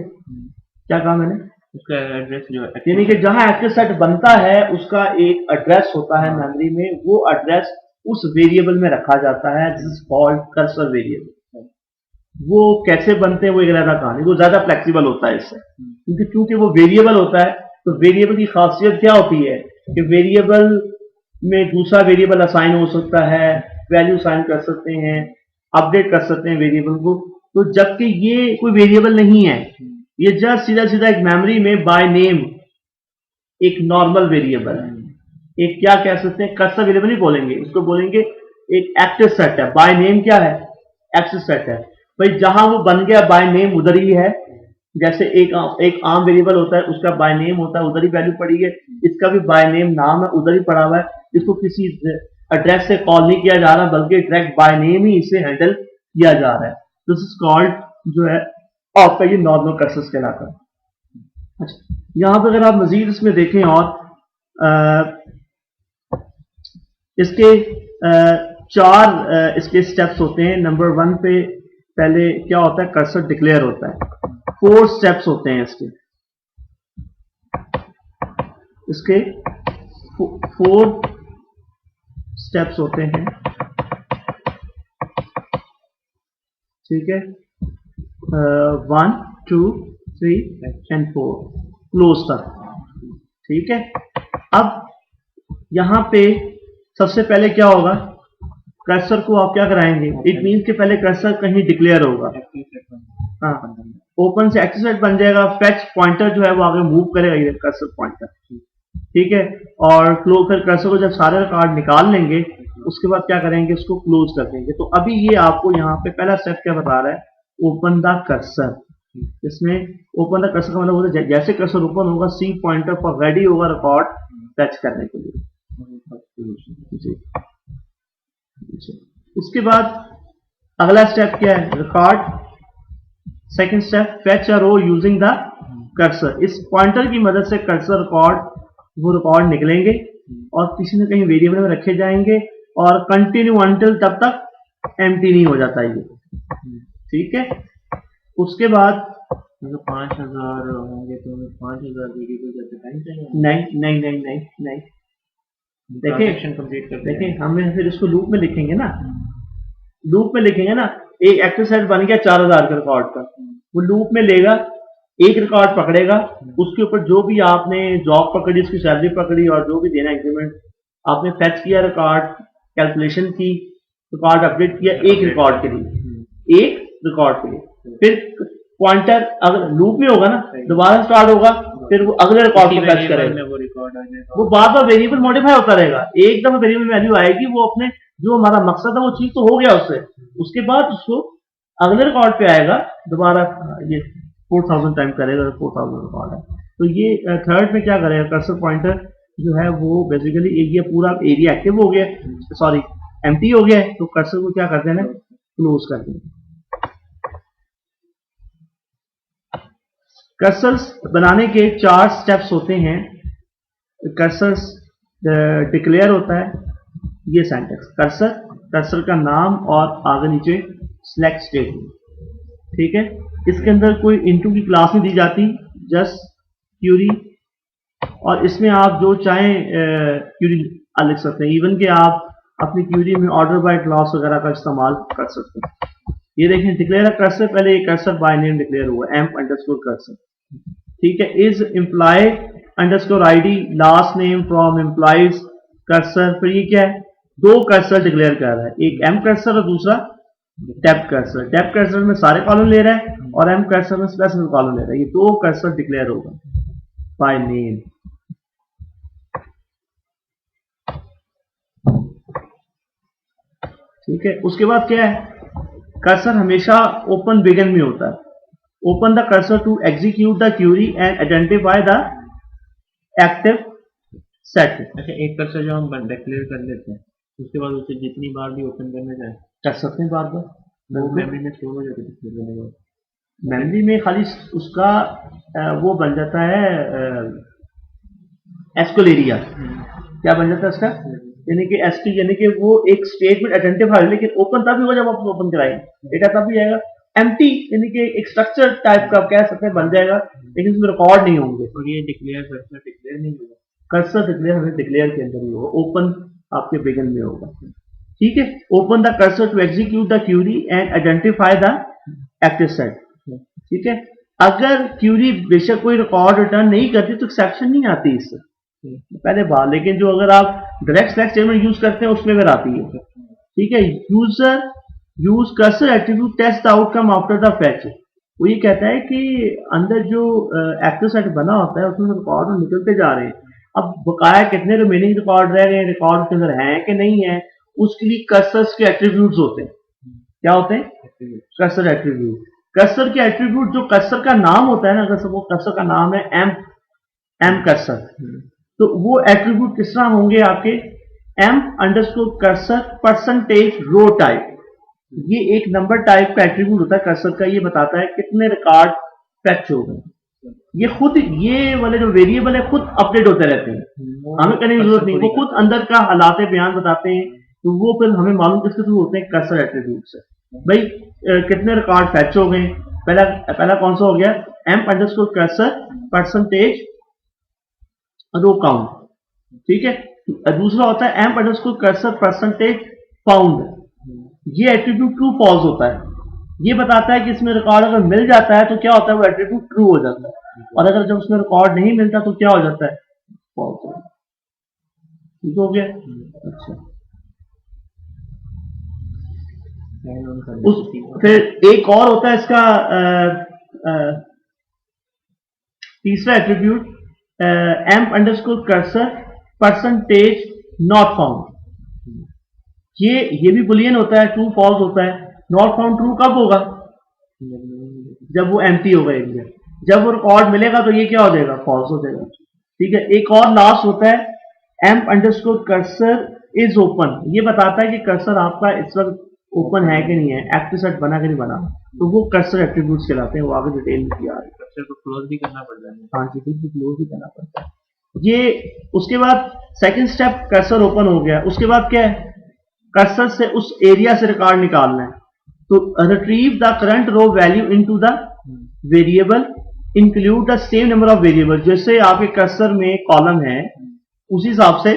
क्या कहा मैंने? उसका एड्रेस जो है, यानी कि जहां एक्टिव सेट बनता है उसका एक एड्रेस होता है मेमोरी में, वो एड्रेस उस वेरिएबल में रखा जाता है, this is called cursor variable. वो कैसे बनते हैं वो एक अलग कहानी, वो ज्यादा फ्लेक्सिबल होता है इससे, क्योंकि चूंकि वो वेरिएबल होता है, तो वेरिएबल की खासियत क्या होती है कि वेरिएबल में दूसरा वेरिएबल असाइन हो सकता है, वैल्यू असाइन कर सकते हैं, अपडेट कर सकते हैं वेरिएबल को। तो जबकि ये कोई वेरिएबल नहीं है, ये जस्ट सीधा सीधा एक मेमोरी में बाय नेम एक नॉर्मल वेरिएबल है, एक क्या कह सकते हैं, कर्सर वेरिएबल नहीं बोलेंगे उसको, बोलेंगे एक एक्टिव सेट है। बाय नेम क्या है? एक्टिव सेट है भाई, जहां वो बन गया बाय नेम उधर ही है। जैसे एक आम वेरिएबल होता है, उसका बाय नेम होता है, उधर ही वैल्यू पड़ी है, इसका भी बाय नेम नाम है, उधर ही पड़ा हुआ है। इसको किसी एड्रेस से कॉल नहीं किया जा रहा, बल्कि डायरेक्ट बाय नेम ही इसे हैंडल किया जा रहा है। दिस इज कॉल्ड जो है आपका ये नॉर्मल कर्सर कहलाता है। अच्छा, यहाँ पे अगर आप मजीद इसमें देखें और इसके चार इसके स्टेप्स होते हैं। नंबर 1 पे पहले क्या होता है, कर्सर डिक्लेयर होता है। 4 स्टेप्स होते हैं इसके 4 स्टेप्स होते हैं, ठीक है, 1 2 3 एंड 4 क्लोज तक, ठीक है। अब यहां पे सबसे पहले क्या होगा, कर्सर को आप क्या कराएंगे, इट मीन्स के पहले कर्सर कहीं डिक्लेयर होगा, हाँ, ओपन से एक्टिव सेट बन जाएगा, फेच पॉइंटर जो है वो आगे मूव करेगा, ये कर्सर पॉइंटर, ठीक है। और क्लोज फिर कर्सर को जब सारे रिकॉर्ड निकाल लेंगे, उसके बाद क्या करेंगे, उसको क्लोज कर देंगे। तो अभी ये आपको यहाँ पे पहला स्टेप क्या बता रहा है, ओपन द कर्सर। इसमें ओपन द कर्सर का मतलब होता है जैसे कर्सर ओपन होगा, सी पॉइंटर पर रेडी होगा रिकॉर्ड फेच करने के लिए। उसके बाद अगला स्टेप क्या है, record. Second step, fetch a row using the cursor. इस पॉइंटर की मदद से कर्सर वो रिकॉर्ड निकलेंगे और किसी न कहीं वेरिएबल में रखे जाएंगे और कंटिन्यू अंटिल तब तक एम्प्टी नहीं हो जाता ये, ठीक है। उसके बाद 5000 होंगे तो 5000 वेरिएबल जैसे टाइम चाहिए? नहीं नहीं नहीं नहीं नहीं, देखिए कंप्लीट कर देखिए, हमें फिर इसको लूप में लिखेंगे ना, लूप में लिखेंगे ना। एक एक्टिव सेट बन गया 4000 का रिकॉर्ड का, वो लूप में लेगा, एक रिकॉर्ड पकड़ेगा, उसके ऊपर जो भी आपने जॉब पकड़ी, उसकी सैलरी पकड़ी और जो भी देना इंक्रीमेंट आपने फेच किया, रिकॉर्ड कैलकुलेशन की, रिकॉर्ड अपडेट किया, एक रिकॉर्ड के लिए, एक रिकॉर्ड के लिए। फिर पॉइंटर अगर लूप में होगा ना, दोबारा स्टार्ट होगा, फिर वो अगले रिकॉर्ड को फेच करेगा, वो बार बार वेरिएबल मॉडिफाई होता रहेगा। एक दफा वेरिएबल वैल्यू आएगी, वो अपने जो हमारा मकसद है वो चीज तो हो गया उससे, उसके बाद उसको अगले रिकॉर्ड पे आएगा, दोबारा ये 4000 टाइम करेगा, 4000 रिकॉर्ड है। तो ये थर्ड में क्या करेगा, कर्सर पॉइंटर जो है वो बेसिकली ये पूरा एरिया एक्टिव हो गया, सॉरी एम्प्टी हो गया है, तो कर्सर को क्या कर देना, क्लोज कर देना। कर्सर्स बनाने के 4 स्टेप्स होते हैं। कर्सर्स डिक्लेयर होता है, ये सेंटेंस कर्सर कर्सर का नाम और आगे नीचे सिलेक्ट स्टेटमेंट, ठीक है। इसके अंदर कोई इनटू की क्लास नहीं दी जाती, जस्ट क्यूरी, और इसमें आप जो चाहें क्यूरी लिख सकते हैं, इवन कि आप अपनी क्यूरी में ऑर्डर बाय क्लास वगैरह का इस्तेमाल कर सकते हैं। ये देखें डिक्लेयर कर्सर, पहले ये कर्सर बाय नेम डिक्लेयर हुआ एम्प अंडरस्कोर कर्सर, ठीक है। Is employee underscore ID last name from employees cursor, फिर ये क्या है, दो कर्सर डिक्लेयर कर रहा है, एक एम कर्सर और दूसरा डेप्थ कर्सर। डेप्थ कर्सर में सारे कॉलम ले रहा है और एम कर्सर में स्पेसिफिक कॉलम ले रहा है, ये दो कर्सर डिक्लेयर होगा बाय नेम, ठीक है। उसके बाद क्या है, कर्सर हमेशा ओपन बिगिन में होता है, open the cursor to execute the query and identify the active set. अच्छा, एक कर्सर जो हम डिक्लेयर कर लेते हैं उसके बाद उसे जितनी बार भी ओपन करना चाहे कर सकते हैं बार बार, वो मेमोरी में स्टोर हो जाता है डिक्लेयर करने के बाद। मेमोरी में खाली उसका वो बन जाता है एसक्यूएल एरिया, क्या बन जाता है उसका, यानी कि एसक्यू, यानी कि वो एक स्टेटमेंट आइडेंटिफाई, लेकिन ओपन तब भी होगा जब आप ओपन कराएंगे, डेटा तब भी आएगा। एम्प्टी यानी कि एक स्ट्रक्चर टाइप का कह सकते हैं बन जाएगा, लेकिन उसमें रिकॉर्ड नहीं होंगे। और ये डिक्लेयर कर्सर डिक्लेयर नहीं होगा, कर्सर डिक्लेयर हमें डिक्लेयर के अंदर ही होगा, ओपन आपके बिगिन में होगा, ठीक है। Open the cursor to execute the query and identify the active set, ठीक है। अगर क्यूरी बेशक कोई रिकॉर्ड रिटर्न नहीं करती तो एक्सेप्शन नहीं आती इससे, पहले बात, लेकिन जो अगर आप डायरेक्ट सिलेक्ट स्टेटमेंट यूज करते हैं उसमें फिर आती है, ठीक है। User use cursor attribute test the outcome after the fetch, वो ये कहता है कि अंदर जो एक्टिव सेट बना होता है उसमें रिकॉर्ड निकलते जा रहे हैं, अब बकाया कितने रिमेनिंग रिकॉर्ड रह गए हैं, रिकॉर्ड के अंदर हैं कि नहीं है, उसके लिए कर्सर्स के एट्रीब्यूट्स होते हैं, क्या होते हैं, कर्सर एट्रीब्यूट। कर्सर के एट्रीब्यूट, जो कर्सर का नाम होता है ना, अगर वो कर्सर का नाम है एम कर्सर, तो वो एट्रीब्यूट किस तरह होंगे आपके, एम अंडरस्कोर कर्सर परसेंटेज रो टाइप, ये एक नंबर टाइप का एट्रीब्यूट होता है कर्सर का, ये बताता है कितने रिकॉर्ड फैच हो गए। ये खुद, ये वाले जो वेरिएबल है खुद अपडेट होते रहते हैं, हमें करने की जरूरत नहीं, वो खुद अंदर का हालात बयान बताते हैं, तो वो फिर हमें मालूम किसके थ्रू होते हैं, कर्सर एट्रीब्यूट से। भाई कितने रिकॉर्ड फैच हो गए, पहला कौन सा हो गया, M underscore cursor percentage row count, ठीक है। दूसरा होता है M underscore cursor percentage found, ये एट्रीब्यूट ट्रू फॉल्स होता है, ये बताता है कि इसमें रिकॉर्ड अगर मिल जाता है तो क्या होता है, वो एट्रीब्यूट ट्रू हो जाता है, और अगर जब उसमें रिकॉर्ड नहीं मिलता तो क्या हो जाता है, फॉल्स हो जाता है, ठीक हो गया। अच्छा, फिर एक और होता है इसका तीसरा attribute, amp underscore cursor percentage not found, ये भी बुलियन होता है, ट्रू फॉल्स होता है। नॉट फाउंड ट्रू कब होगा, जब वो एम्प्टी होगा एरिया, जब वो रिकॉर्ड मिलेगा तो ये क्या हो जाएगा, फॉल्स हो जाएगा, ठीक है। एक और लास्ट होता है amp underscore cursor is open, ये बताता है कि कर्सर आपका इस वक्त ओपन है कि नहीं है, एक्टिव सेट बना कि नहीं बना, तो वो कर्सर एट्रीब्यूट्स कहलाते हैं, वो आगे डिटेल में किया है। कर्सर को क्लोज भी करना पड़ता है, हाँ जी, बिल्कुल क्लोज भी करना पड़ता है ये। उसके बाद सेकंड स्टेप कर्सर ओपन हो गया, उसके बाद क्या है, कर्सर से उस एरिया से रिकॉर्ड निकालना है, तो retrieve the current row value into the variable, include the same number of variable, जैसे आपके कर्सर में कॉलम है उसी हिसाब से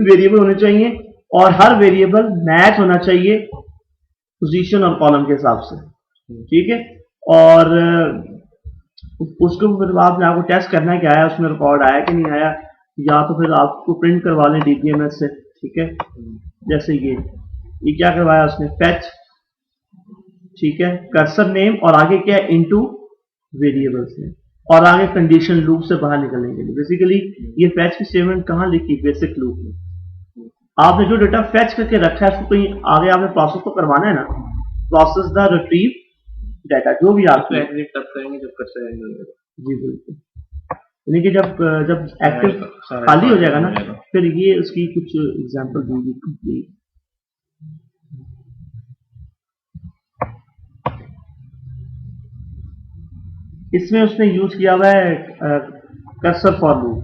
वेरिएबल होने चाहिए, और हर वेरिएबल मैच होना चाहिए पोजीशन और कॉलम के हिसाब से, ठीक है। और उसको फिर बाद में आपको टेस्ट करना है कि आया उसमें रिकॉर्ड आया कि नहीं आया, या तो फिर आपको प्रिंट करवा लें डीबीएमएस से, ठीक है। जैसे ये क्या करवाया उसने, फैच, ठीक है, कर्सर नेम, और आगे क्या है, इनटू वेरिएबल्स में, और आगे कंडीशन लूप से बाहर निकलने के लिए। बेसिकली ये फैच की स्टेटमेंट कहाँ लिखी, बेसिक लूप में। आपने जो डेटा फैच करके रखा है उसको कहीं आगे आपने प्रोसेस तो करवाना है ना, प्रोसेस द रिट्रीव डाटा, जो भी आप एग्जिट तब करेंगे जब कर्सर एंड हो जाएगा। जी बिल्कुल, यानी कि जब एक्टिव खाली हो जाएगा ना, फिर ये उसकी कुछ एग्जांपल दूंगी कंप्लीट। इसमें उसने यूज किया हुआ है कर्सर फॉर लूप।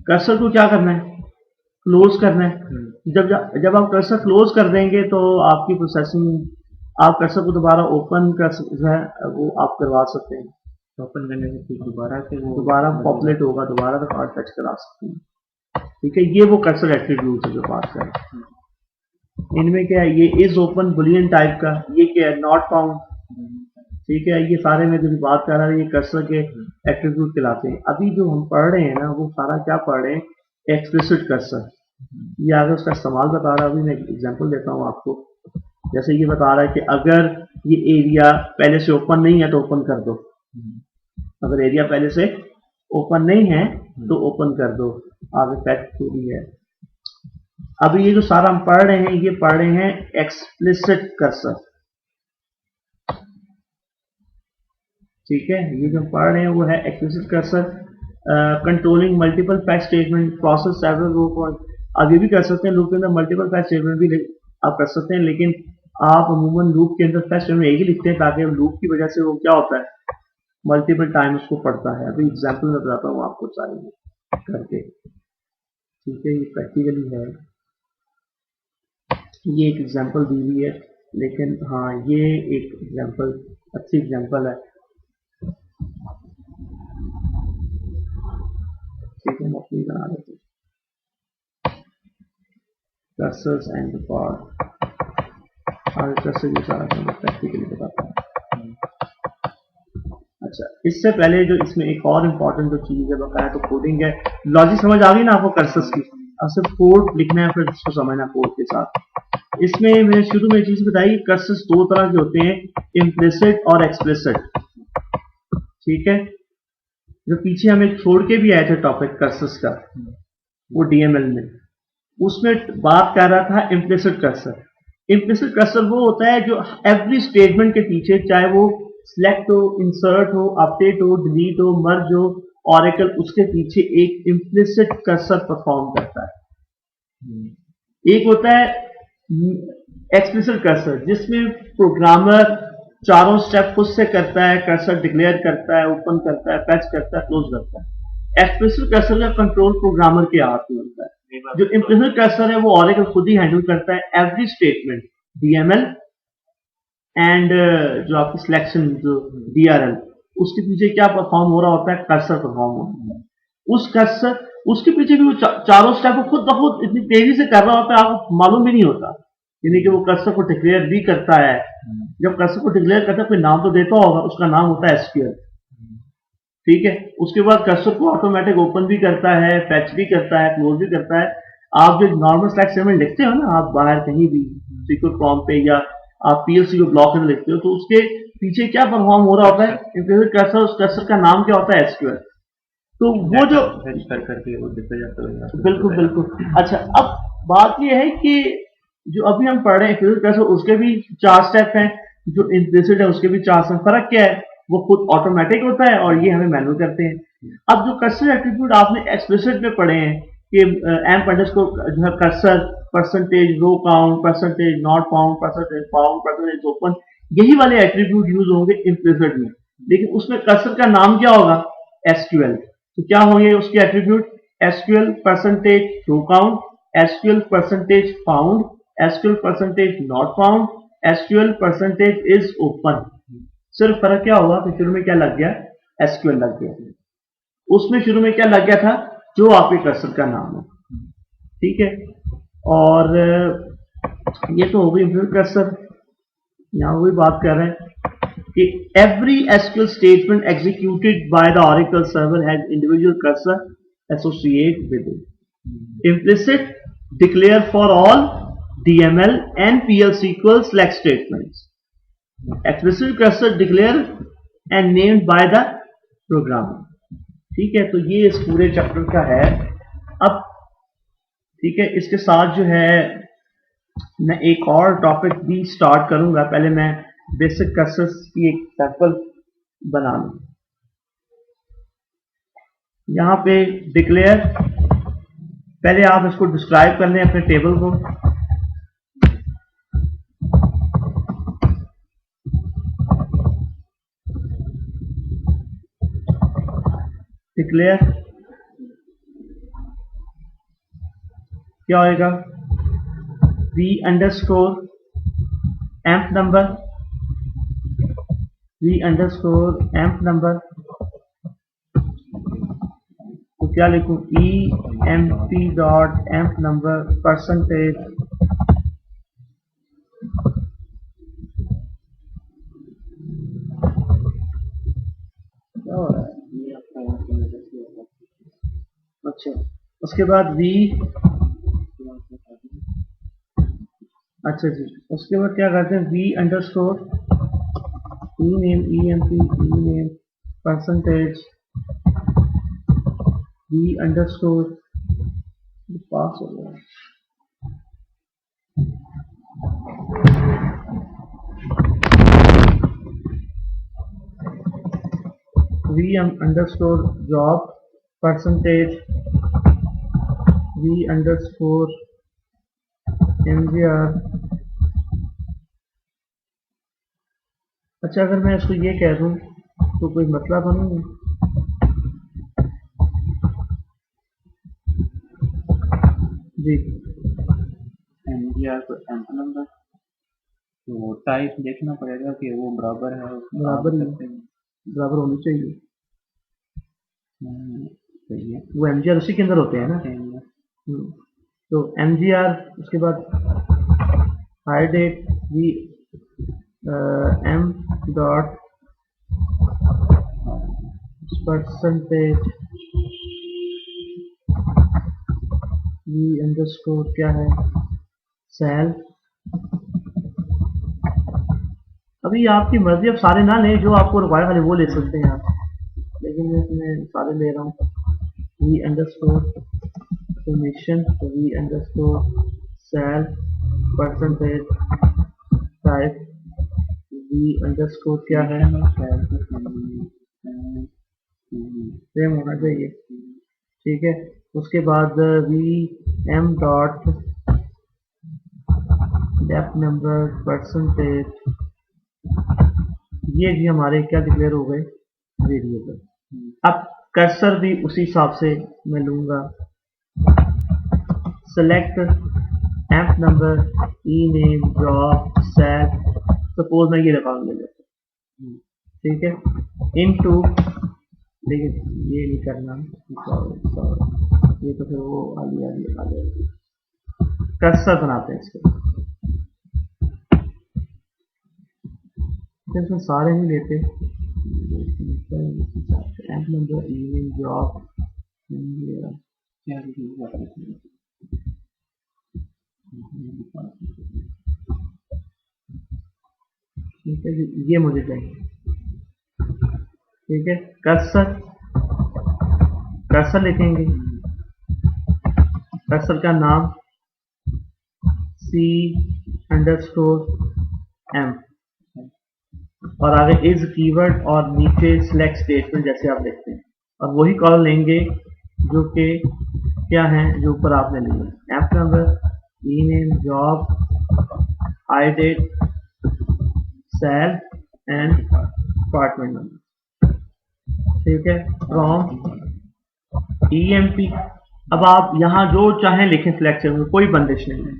कर्सर को क्या करना है, क्लोज करना है। जब आप कर्सर क्लोज कर देंगे तो आपकी प्रोसेसिंग, आप कर्सर को दोबारा ओपन कर जो है वो आप करवा सकते हैं। ओपन करने से फिर दोबारा से वो दोबारा पॉपुलेट होगा, दोबारा रिकॉर्ड फैच करा सकते हैं। ठीक है, ये वो कर्सर एट्रीब्यूट है जो पास है। इनमें क्या है, ये इज ओपन बुलियन टाइप का, ये क्या है, नॉट फाउंड। ठीक है, ये सारे में जो भी बात कर रहा है ये कर्सर के एट्रीब्यूट कहलाते हैं। अभी जो हम पढ़ रहे हैं ना वो सारा क्या पढ़ रहे हैं, एक्सप्लिसिट कर्सर। ये आगे उसका इस्तेमाल बता रहा है। अभी मैं एग्जांपल देता हूँ आपको। जैसे ये बता रहा है कि अगर ये एरिया पहले से ओपन नहीं है तो ओपन कर दो। अगर एरिया पहले से ओपन नहीं है तो ओपन कर दो। आगे फैक्ट पूरी है। अभी ये जो सारा हम पढ़ रहे हैं ये पढ़ रहे हैं एक्सप्लिसिट कर्सर। ठीक है, ये जो हम पढ़ रहे हैं वो है explicit cursor. Controlling multiple fetch statement, process several row point. आप ये भी कर सकते हैं लूप के अंदर मल्टीपल फैच स्टेटमेंट भी आप कर सकते हैं, लेकिन आप अमूमन लूप के अंदर फैच स्टेटमेंट एक ही लिखते हैं ताकि लूप की वजह से वो क्या होता है, मल्टीपल टाइम उसको पढ़ता है। अभी एग्जाम्पल में बताता हूँ आपको सारे करके। ठीक है, ये प्रैक्टिकली है, ये एक एग्जाम्पल दी हुई है, लेकिन हाँ ये एक एग्जाम्पल अच्छी एग्जाम्पल है। ठीक है, हम अपनी बना लेते हैं कर्सर्स एंड रिकॉर्ड। आगे कर्सर भी सारा प्रैक्टिकली बताता है। अच्छा, इससे पहले जो इसमें एक और इम्पोर्टेंट जो चीज है बताया तो कोडिंग है। लॉजिक समझ आ गई ना आपको कर्सर्स की? अब सिर्फ कोड लिखना है फिर इसको समझना कोड के साथ। इसमें मैंने शुरू में चीज बताई, कर्सर्स दो तरह के होते हैं, इम्प्लिसिट और एक्सप्लिसिट। ठीक है, जो पीछे हमें छोड़ के भी आए थे टॉपिक कर्सर्स का, वो डीएमएल में, उसमें बात कर रहा था इम्प्लिसिट कर्सर। इम्प्लिसिट कर्सर वो होता है जो एवरी स्टेटमेंट के पीछे, चाहे वो सिलेक्ट हो, इंसर्ट हो, अपडेट हो, डिलीट हो, मर्ज हो, ऑरेकल, उसके पीछे एक इम्प्लिसिट कर्सर परफॉर्म करता है। एक होता है एक्सप्लिसिट कर्सर जिसमें प्रोग्रामर चारों स्टेप खुद से करता है, कर्सर डिक्लेयर करता है, ओपन करता है, फैच करता है, क्लोज करता है। एक्सप्लिसिट कर्सर का कंट्रोल प्रोग्रामर के हाथ में होता है। जो इम्प्लिसिट कर्सर है वो ऑरेकल खुद ही हैंडल करता है एवरी स्टेटमेंट, डीएमएल एंड जो आपकी सिलेक्शन जो डीआरएल, उसके पीछे क्या परफॉर्म हो रहा होता है, कर्सर परफॉर्म होता है। उस कर्सर, उसके पीछे भी वो चारों स्टेप को खुद ब खुद इतनी तेजी से कर रहा होता है आपको मालूम भी नहीं होता। यानी कि वो कर्सर को डिक्लेयर भी करता है। जब कर्सर को डिक्लेयर करता है कोई नाम तो देता होगा, उसका नाम होता है एसक्यूएल। ठीक है, उसके बाद कर्सर को ऑटोमेटिक ओपन भी करता है, फैच भी करता है, क्लोज भी करता है। आप जो नॉर्मल स्लैश स्टेटमेंट लिखते हो ना, आप बाहर कहीं भी सिक्योर प्रॉम्प्ट पे या आप पीएलसी को ब्लॉक में लिखते हो, तो उसके पीछे क्या परफॉर्म हो रहा होता है, इम्प्लिसिट कर्सर, उस कर्सर का नाम क्या होता है, एसक्यूएल। तो वो जो करके वो दिखा जाता है। बिल्कुल बिल्कुल। अच्छा, अब बात ये है कि जो अभी हम पढ़ रहे हैं इम्प्लिसिट कर्सर, उसके भी 4 स्टेप हैं, जो इम्प्लिसिट है उसके भी 4 स्टेप। फर्क क्या है, वो खुद ऑटोमेटिक होता है और ये हमें मैनुअल करते हैं। अब जो कर्सर एट्रीब्यूट आपने एक्सप्लिसिट में पढ़े हैं कि एम्प अंडरस्कोर जो है cursor, percentage row count, percentage not found, percentage found, percentage open, यही वाले एट्रीब्यूट यूज होंगे इम्प्लिसिट में। लेकिन उसमें कर्सर का नाम क्या होगा, एसक्यूएल। तो क्या होंगे उसके attribute, SQL percentage row count, SQL percentage found, SQL percentage not found, SQL percentage is open. सिर्फ फर्क क्या हुआ कि शुरू में क्या लग गया, एसक्यूएल लग गया, उसमें शुरू में क्या लग गया था, जो आपके कर्सर का नाम है। ठीक है, और ये तो हो गई इम्प्लिसिट कर्सर। यहां वही बात कर रहे हैं कि every SQL statement executed by the Oracle server has individual cursor associated with it. Implicit declare for all DML and PL SQL select statements. Explicit cursor declare and named by the programmer. ठीक है, तो ये इस पूरे chapter का है। अब ठीक है, इसके साथ जो है मैं एक और टॉपिक भी स्टार्ट करूंगा। पहले मैं बेसिक कर्सर्स की एक सैंपल बना लूं। यहाँ पे डिक्लेयर, पहले आप इसको डिस्क्राइब कर लें अपने टेबल को। डिक्लेयर क्या होएगा, V underscore emp number, V underscore emp number, तो क्या लिखूं, E M P dot emp number percentage क्या हो रहा है। ये आपका यहाँ की वजह से होगा। अच्छा, उसके बाद वी, अच्छा जी, उसके बाद क्या करते हैं, V underscore E name, E M P E name percentage V underscore, pass हो गया, V underscore job percentage V underscore MGR. अच्छा, अगर मैं इसको ये कह दूं तो कोई मसला तो नहीं है। जी, एमजीआर को एम्प नंबर, तो टाइप देखना पड़ेगा कि वो बराबर है, बराबर ही, बराबर होनी चाहिए। सही है। वो एमजीआर उसी के अंदर होते हैं ना। तो एमजीआर, उसके बाद hire date V M dot percentage V underscore क्या है, सेल। अभी आपकी मर्जी, अब सारे ना लें, जो आपको रिक्वायर वाले वो ले सकते हैं आप, लेकिन मैं इसमें सारे ले रहा हूँ। V underscore commission, V underscore sal percentage type V underscore क्या है, सेम होना चाहिए, ठीक है। उसके बाद V M dot depth number percentage, ये भी हमारे क्या डिक्लेयर हो गए, वेरिएबल। अब कर्सर भी उसी हिसाब से मैं लूंगा, select amp number E name job set, suppose मैं ये रकम ले लेता हूँ, ठीक है, इनटू, लेकिन ये नहीं करना, ये तो फिर वो आगे कर्सर बनाते हैं इसको, इसमें सारे नहीं लेते, amp number E name job, ठीक है जी, ये मुझे चाहिए, ठीक है। कर्सर, कर्सर लिखेंगे, कर्सर का नाम सी अंडरस्कोर एम, और आगे इज कीवर्ड और नीचे सिलेक्ट स्टेटमेंट जैसे आप देखते हैं, और वही कॉल लेंगे जो कि क्या है, जो ऊपर आपने लिए, emp number E name job hire date sal and department number, ठीक है, फ्रॉम ईएमपी। अब आप यहाँ जो चाहें लिखें सिलेक्शन में, कोई बंदिश नहीं है,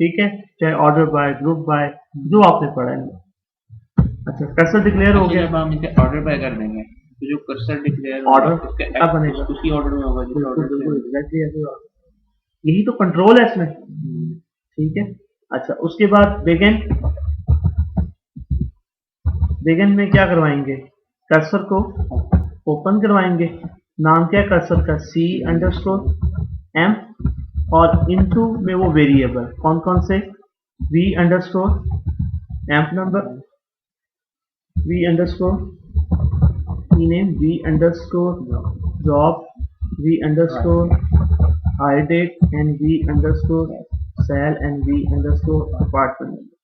ठीक है, चाहे ऑर्डर बाय, ग्रुप बाय, जो आपने पढ़ा है। अच्छा, कर्सर डिक्लेयर हो गया, जब हम इसे ऑर्डर बाय कर देंगे तो जो कर्सर डिक्लेयर ऑर्डर कब बनेगा, उसी ऑर्डर में होगा जिस ऑर्डर से, एग्जैक्टली ऐसे होगा, यही तो कंट्रोल है इसमें, ठीक है। अच्छा, उसके बाद बिगिन, बिगिन में क्या करवाएंगे, कर्सर को ओपन करवाएंगे, नाम क्या है कर्सर का, सी अंडरस्कोर एम, और इनटू में वो वेरिएबल कौन कौन से, V underscore emp number, V underscore E name, V underscore job, V underscore hire date, and V underscore sal, and V underscore department number,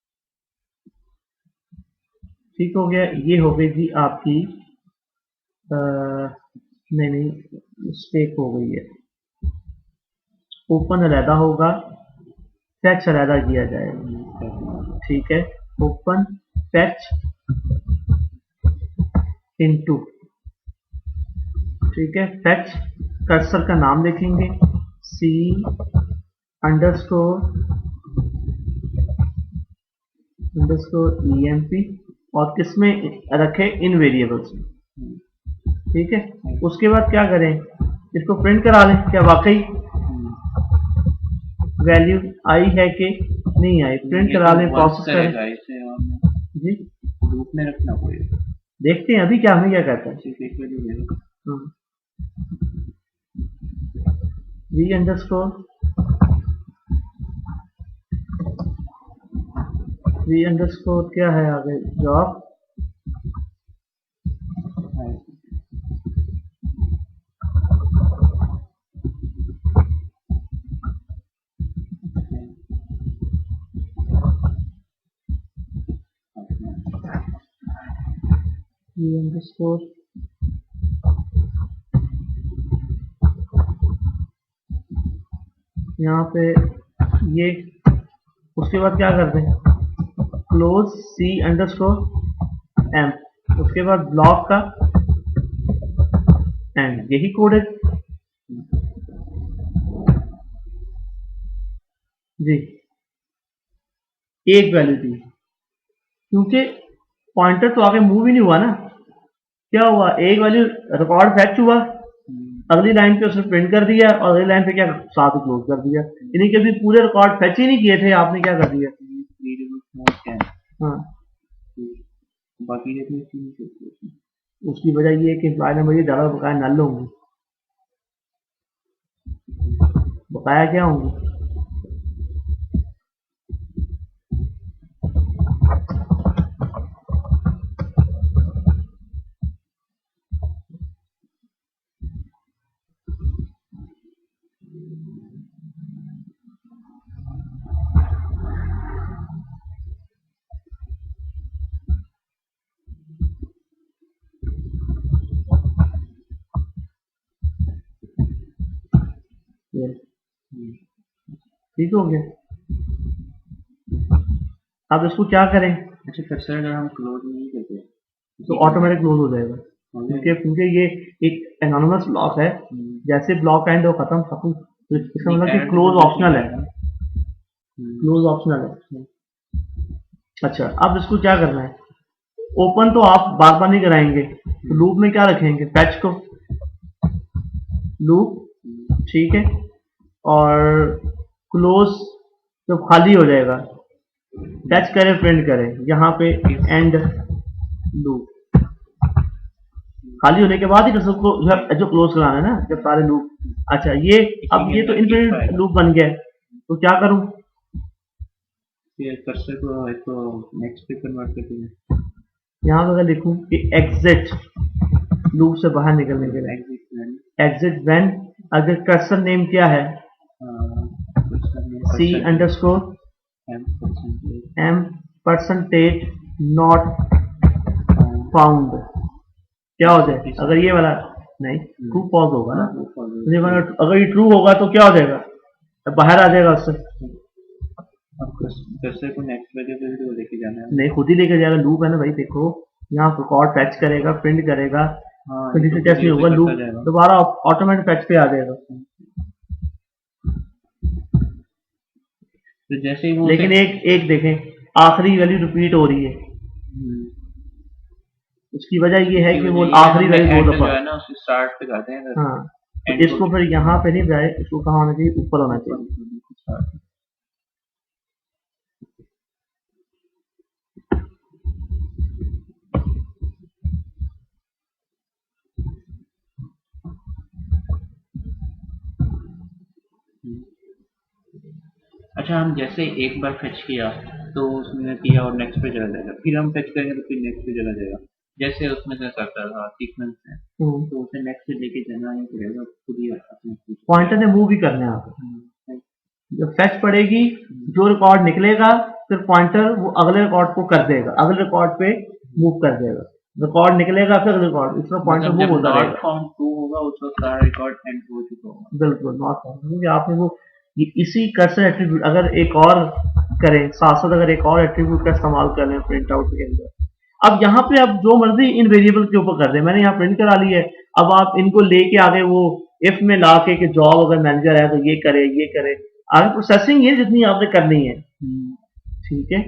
ठीक हो गया। ये हो गई जी आपकी नहीं मिस्टेक हो गई है, ओपन अलहदा होगा, फैच अलहदा किया जाएगा, ठीक है, ओपन फैच इनटू, ठीक है, फैच, कर्सर का नाम लिखेंगे सी EMP और किसमें रखे, इन वेरिएबल्स में, ठीक है। उसके बाद क्या करें, इसको प्रिंट करा लें, क्या वाकई वैल्यू आई है कि नहीं आई, प्रिंट करा लें, प्रोसेस करें जी, लूप में रखना पड़ेगा, देखते हैं अभी क्या हमें क्या कहता है। v अंडरस्कोर क्या है आगे, जॉब अंडरस्कोर यहाँ पे ये, उसके बाद क्या करते हैं, क्लोज C_M, उसके बाद ब्लॉक का एंड, यही कोड है जी। एक वैल्यू दी, क्योंकि पॉइंटर तो आगे मूव ही नहीं हुआ ना, क्या हुआ, एक वैल्यू रिकॉर्ड फैच हुआ, अगली लाइन पे उसने प्रिंट कर दिया और अगली लाइन पे क्या साथ क्लोज कर दिया, यानी कि अभी पूरे रिकॉर्ड फैच ही नहीं किए थे, आपने क्या कर दिया। हाँ, बाकी उसकी वजह ये है कि एम्प्लॉय नंबर ये ज़्यादा बकाया नल होंगे, बकाया क्या होंगे, ठीक हो गया। अब इसको क्या करें, अच्छा कर्सर अगर हम क्लोज नहीं करते तो ऑटोमेटिक क्लोज हो जाएगा, क्योंकि ये एक एनोनिमस ब्लॉक है, जैसे ब्लॉक एंड हो खत्म, तो इसका मतलब कि क्लोज ऑप्शनल है, क्लोज ऑप्शनल है। अच्छा, अब इसको क्या करना है, ओपन तो आप बार बार नहीं कराएंगे, तो लूप में क्या रखेंगे, फैच को लूप, ठीक है, और क्लोज जब खाली हो जाएगा, टच करें, प्रिंट करें, यहाँ पे एंड लूप, खाली होने के बाद ही सबको जो क्लोज कराना है ना, जब सारे लूप। अच्छा, ये अब ये तो इनफिनिट लूप बन गया है, तो क्या करूं, कर्सर को एक तो नेक्स्ट पे कन्वर्ट करते हैं, यहाँ पे अगर लिखूं कि एग्जिट लूप से बाहर निकलने के लिए, एग्जिट व्हेन, अगर कर्सर नेम क्या है, C_M% नॉट फाउंड, क्या हो जाए, अगर ये वाला नहीं ट्रू फॉल्स होगा ना, अगर ये ट्रू होगा तो क्या हो जाएगा, बाहर आ जाएगा उससे, कर्सर को नेक्स्ट वैल्यू पे भी लेके जाना है, नहीं खुद ही लेके जाएगा, लूप है ना भाई, देखो यहाँ रिकॉर्ड फैच करेगा, प्रिंट करेगा, कंडीशन टेस्ट नहीं होगा, लूप दोबारा ऑटोमेटिक फैच पे आ जाएगा। तो जैसे ही वो, लेकिन एक देखें, आखिरी वैल्यू रिपीट हो रही है, उसकी वजह ये है कि वो आखिरी वैल्यू 2 दफा है ना, उसको स्टार्ट पे करते हैं। हाँ, तो इसको फिर यहाँ पे नहीं जाए, इसको कहाँ होना चाहिए, ऊपर होना चाहिए। अच्छा, हम जैसे एक बार फेच किया तो उसने किया और नेक्स्ट पे चला जाएगा, फिर हम फेच करेंगे तो फिर नेक्स्ट पे चला जाएगा, जैसे उसमें से करता था सीक्वेंस है, तो उसे नेक्स्ट पे लेके जाना ही पड़ेगा, खुद ही अपने पॉइंटर ने मूव भी करना है आप, जब फेच पड़ेगी जो रिकॉर्ड निकलेगा, फिर पॉइंटर वो अगले रिकॉर्ड को कर देगा, अगले रिकॉर्ड पे मूव कर देगा, रिकॉर्ड निकलेगा फिर अगले रिकॉर्ड, इस तरह पॉइंटर मूव होता रहेगा। फाउंड ट्रू होगा उस वक्त सारा रिकॉर्ड एंड हो चुका होगा, बिल्कुल नॉट फाउंड, क्योंकि आपने वो इसी कर्सर एट्रीब्यूट अगर एक और करें, साथ साथ अगर एक और एट्रीब्यूट का इस्तेमाल कर लें प्रिंट आउट के अंदर, अब यहाँ पे आप जो मर्जी इन वेरिएबल के ऊपर कर दें, मैंने यहाँ प्रिंट करा ली है, अब आप इनको लेके आगे वो इफ में ला के कि जॉब अगर मैनेजर है तो ये करे, आगे प्रोसेसिंग है जितनी आपने करनी है, ठीक है।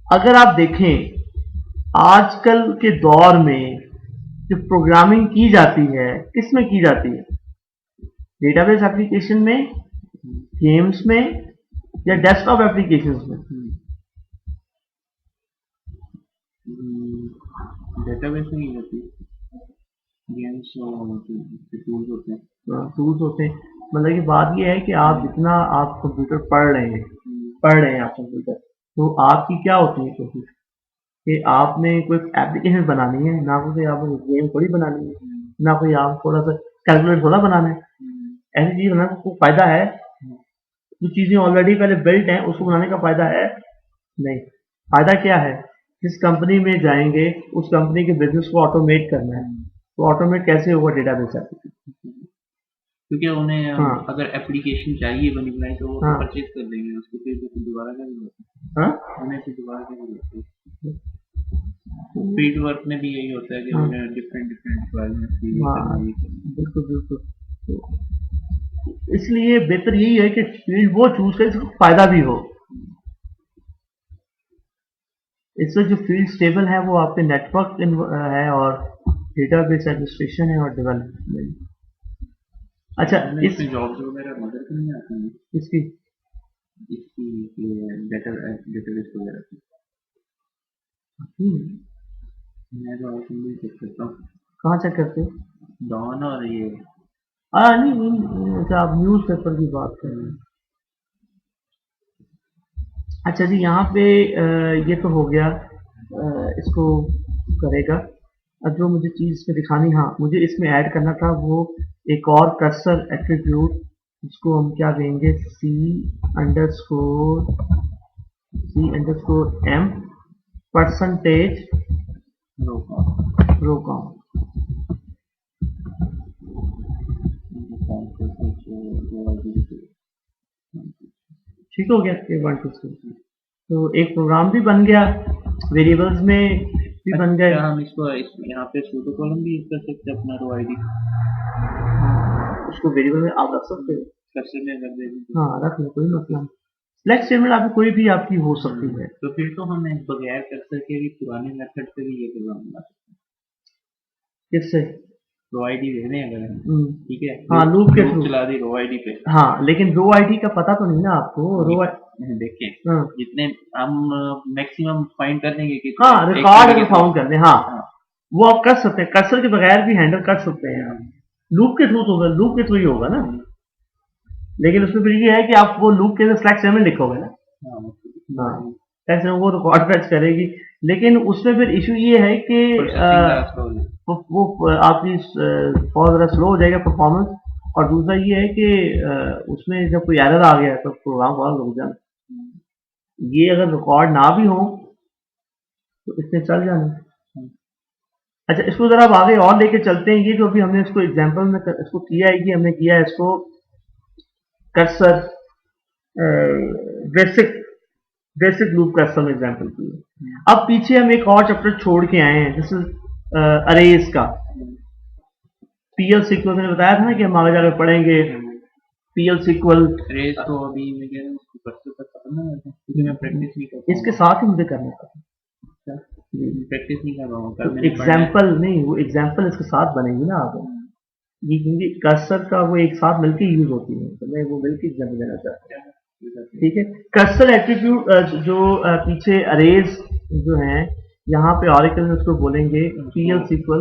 अगर आप देखें आजकल के दौर में जो प्रोग्रामिंग की जाती है किस में की जाती है, डेटाबेस एप्लीकेशन में, गेम्स में, या डेस्कटॉप एप्लीकेशंस में? डेटाबेस में ही होती है, गेम्स टूल्स होते हैं, टूल्स होते हैं। मतलब कि बात यह है कि आप जितना आप कंप्यूटर पढ़ रहे हैं आप कंप्यूटर, तो आपकी क्या होती है कोशिश कि आपने कोई एप्लीकेशन बनानी है, ना कोई आपको गेम थोड़ी बनानी है, ना कोई आप थोड़ा सा कैलकुलेटर थोड़ा बनाना है। ऐसी चीज बनाने को फायदा है? जो चीजें ऑलरेडी पहले बिल्ट हैं उसको बनाने का फायदा है नहीं। फायदा क्या है, जिस कंपनी में जाएंगे उस कंपनी के बिजनेस को ऑटोमेट करना है, तो ऑटोमेट कैसे होगा, डेटाबेस एप्लीकेशन, क्योंकि उन्हें हाँ, अगर एप्लीकेशन चाहिए बनी बनाई तो वो हाँ, परचेज कर देंगे उसको, फिर दोबारा क्या जरूरत हाँ, है, उन्हें फिर दोबारा क्या जरूरत है। फील्ड वर्क में भी यही होता है कि हाँ, उन्हें डिफरेंट रिक्वायरमेंट्स की हाँ, बिल्कुल बिल्कुल। तो इसलिए बेहतर यही है कि फील्ड वो चूज करें जिसको फायदा भी हो। इससे जो फील्ड स्टेबल है वो आपके नेटवर्क है और डेटाबेस एडमिनिस्ट्रेशन है और डेवलपमेंट। अच्छा, इस जॉब्स वगैरह मदर को नहीं आती है इसकी इसकी डेटाबेस वगैरह की, मैं तो ऑप्शन भी चेक करता हूँ। कहाँ चेक करते हो? डॉन और ये नहीं, अच्छा आप न्यूज़ पेपर की बात कर रहे हैं। अच्छा जी, यहाँ पे ये तो हो गया, इसको करेगा। अब जो मुझे चीज़ इसमें दिखानी, हाँ मुझे इसमें ऐड करना था वो एक और कर्सर एट्रीब्यूट, जिसको हम क्या देंगे, C_M परसेंटेज रो काउंट। ठीक हो गया, ये 1 2 3। तो एक प्रोग्राम भी बन गया, वेरिएबल्स में भी बन गए। हम इसको यहाँ पे सूडो कॉलम भी यूज कर सकते हैं अपना रो आईडी, उसको वेरिएबल में आप रख सकते हो, कर्सर में रख देंगे, हाँ रख लो, कोई मसला नहीं। सिलेक्ट स्टेटमेंट आपकी कोई भी आपकी हो सकती है। तो फिर तो हम बगैर कर्सर के भी पुराने मेथड से भी ये प्रोग्राम बना सकते हैं। किससे? रो आईडी दे दें अगर हम, ठीक है, हाँ लूप के थ्रू चला दी रो आईडी पे, हाँ, लेकिन रो आईडी का पता तो नहीं ना आपको। रो देखिए हाँ, जितने हम मैक्सिमम फाइंड कर देंगे कि हाँ रिकॉर्ड अगर फाउंड कर दें, हाँ वो आप कर सकते हैं, कर्सर के बगैर भी हैंडल कर सकते हैं आप। लूप के थ्रू तो होगा, लूप के थ्रू ही होगा ना, लेकिन उसमें फिर ये है कि आप वो लूप के सिलेक्ट स्टेटमेंट लिखोगे ना, हाँ ऐसे वो रिकॉर्ड फैच करेगी। लेकिन उसमें फिर इशू ये है कि वो आपकी बहुत ज़्यादा स्लो हो जाएगा परफॉर्मेंस, और दूसरा ये है कि उसमें जब कोई एरर आ गया तो प्रोग्राम बहुत रुक जाना। ये अगर रिकॉर्ड ना भी हो तो इसमें चल जाना। अच्छा, इसको जरा अब आगे और लेके चलते हैं। ये जो अभी हमने इसको एग्जांपल में इसको किया है कि हमने किया है इसको कर्सर बेसिक लूप कर्सर में एग्जांपल की है। अब पीछे हम एक और चैप्टर छोड़ के आए हैं, दिस इज अरेज का। पीएल सीक्वल मैंने बताया था ना कि हम आगे जाकर पढ़ेंगे पीएल सीक्वल। अरेज तो अभी मैं कह रहा हूँ उसको कर्सर तक खत्म ना करते, क्योंकि मैं प्रैक्टिस नहीं करता, इसके साथ ही मुझे करना था, प्रैक्टिस नहीं कर रहा हूँ, तो एग्जाम्पल नहीं, वो एग्जाम्पल इसके साथ बनेगी ना आगे। ये क्योंकि कर्सर का वो एक साथ मिलकर यूज होती है, तो मैं वो मिलकर एग्जाम्पल देना चाहता हूँ, ठीक है। कर्सर एट्रीब्यूट जो पीछे अरेज जो है, यहाँ पे ऑरेकल में उसको बोलेंगे पीएल सीक्वल।